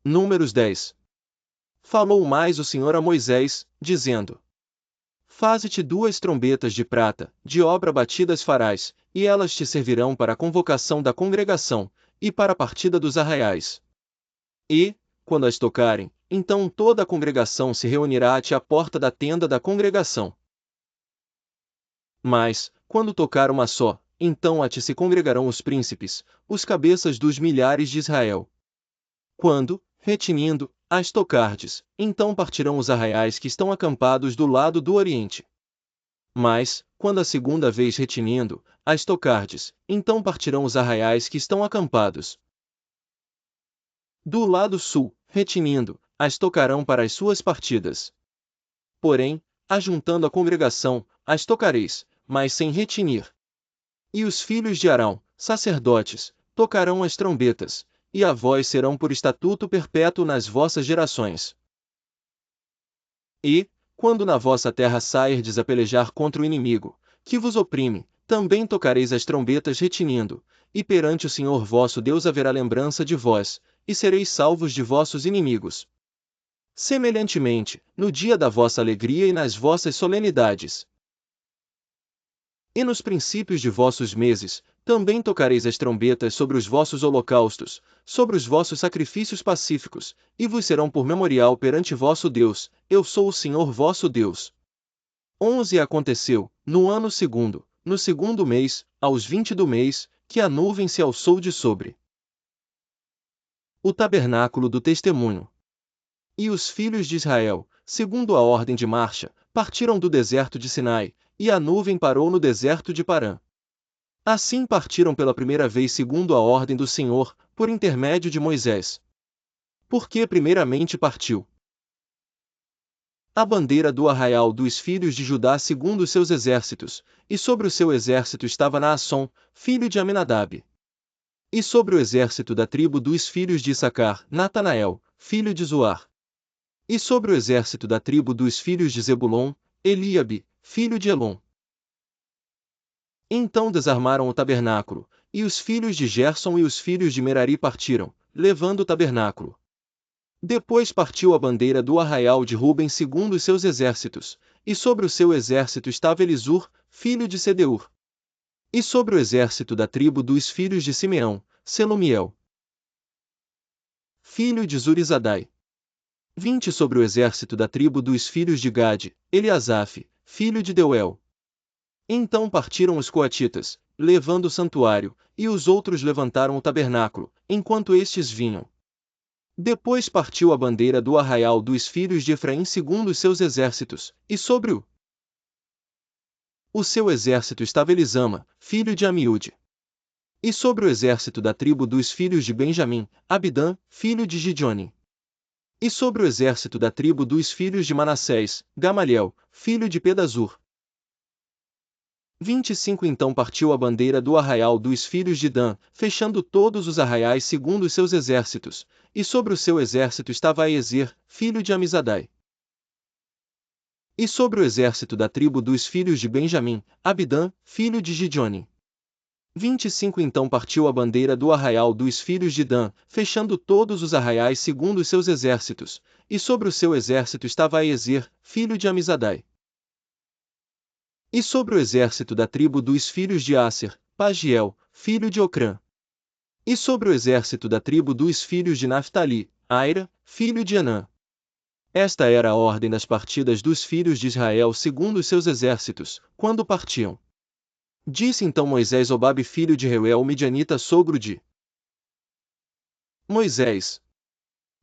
Números 10. Falou mais o Senhor a Moisés, dizendo: Faze-te 2 trombetas de prata, de obra batidas farás, e elas te servirão para a convocação da congregação, e para a partida dos arraiais. E, quando as tocarem, então toda a congregação se reunirá a ti à porta da tenda da congregação. Mas, quando tocar uma só, então a ti se congregarão os príncipes, os cabeças dos milhares de Israel. Quando, retinindo, as tocardes, então partirão os arraiais que estão acampados do lado do oriente. Mas, quando a segunda vez retinindo, as tocardes, então partirão os arraiais que estão acampados do lado sul, retinindo, as tocarão para as suas partidas. Porém, ajuntando a congregação, as tocareis, mas sem retinir. E os filhos de Arão, sacerdotes, tocarão as trombetas, e a vós serão por estatuto perpétuo nas vossas gerações. E, quando na vossa terra sairdes a pelejar contra o inimigo, que vos oprime, também tocareis as trombetas retinindo, e perante o Senhor vosso Deus haverá lembrança de vós, e sereis salvos de vossos inimigos. Semelhantemente, no dia da vossa alegria e nas vossas solenidades, e nos princípios de vossos meses, também tocareis as trombetas sobre os vossos holocaustos, sobre os vossos sacrifícios pacíficos, e vos serão por memorial perante vosso Deus, eu sou o Senhor vosso Deus. 11 Aconteceu, no ano segundo, no segundo mês, aos 20 do mês, que a nuvem se alçou de sobre o tabernáculo do testemunho. E os filhos de Israel, segundo a ordem de marcha, partiram do deserto de Sinai, e a nuvem parou no deserto de Parã. Assim partiram pela primeira vez segundo a ordem do Senhor, por intermédio de Moisés. Porque primeiramente partiu a bandeira do arraial dos filhos de Judá segundo os seus exércitos, e sobre o seu exército estava Naasson, filho de Aminadab. E sobre o exército da tribo dos filhos de Issacar, Natanael, filho de Zoar. E sobre o exército da tribo dos filhos de Zebulon, Eliabe, filho de Elon. Então desarmaram o tabernáculo, e os filhos de Gerson e os filhos de Merari partiram, levando o tabernáculo. Depois partiu a bandeira do arraial de Ruben segundo os seus exércitos, e sobre o seu exército estava Elisur, filho de Sedeur. E sobre o exército da tribo dos filhos de Simeão, Selumiel, filho de Zurizadai. 20 sobre o exército da tribo dos filhos de Gade, Eliasaf, filho de Deuel. Então partiram os coatitas, levando o santuário, e os outros levantaram o tabernáculo, enquanto estes vinham. Depois partiu a bandeira do arraial dos filhos de Efraim segundo os seus exércitos, e sobre o seu exército estava Elisama, filho de Amiúde. E sobre o exército da tribo dos filhos de Benjamim, Abidã, filho de Gideoni. E sobre o exército da tribo dos filhos de Manassés, Gamaliel, filho de Pedazur. 25 Então partiu a bandeira do arraial dos filhos de Dan, fechando todos os arraiais segundo os seus exércitos, e sobre o seu exército estava Aiezer, filho de Amizadai. E sobre o exército da tribo dos filhos de Benjamim, Abidã, filho de Gideoni. 25 Então partiu a bandeira do arraial dos filhos de Dan, fechando todos os arraiais segundo os seus exércitos, e sobre o seu exército estava Aiezer, filho de Amizadai. E sobre o exército da tribo dos filhos de Asser, Pagiel, filho de Ocrã. E sobre o exército da tribo dos filhos de Naphtali, Aira, filho de Anã. Esta era a ordem das partidas dos filhos de Israel segundo os seus exércitos, quando partiam. Disse então Moisés Obabe filho de Reuel Midianita sogro de Moisés: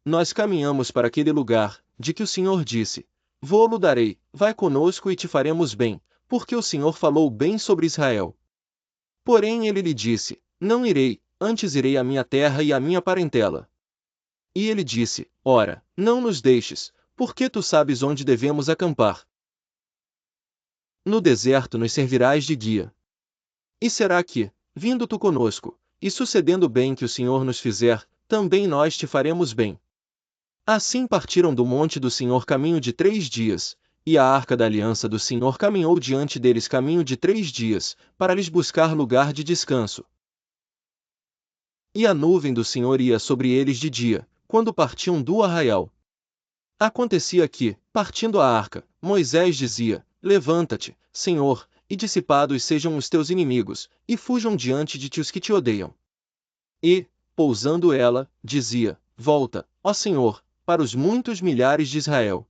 Nós caminhamos para aquele lugar, de que o Senhor disse: Vou-lo darei, vai conosco e te faremos bem, porque o Senhor falou bem sobre Israel. Porém ele lhe disse: Não irei, antes irei à minha terra e à minha parentela. E ele disse: Ora, não nos deixes, porque tu sabes onde devemos acampar. No deserto nos servirás de guia. E será que, vindo tu conosco, e sucedendo bem que o Senhor nos fizer, também nós te faremos bem. Assim partiram do monte do Senhor caminho de 3 dias, e a arca da aliança do Senhor caminhou diante deles caminho de 3 dias, para lhes buscar lugar de descanso. E a nuvem do Senhor ia sobre eles de dia, quando partiam do arraial. Acontecia que, partindo a arca, Moisés dizia: Levanta-te, Senhor, e dissipados sejam os teus inimigos, e fujam diante de ti os que te odeiam. E, pousando ela, dizia: Volta, ó Senhor, para os muitos milhares de Israel.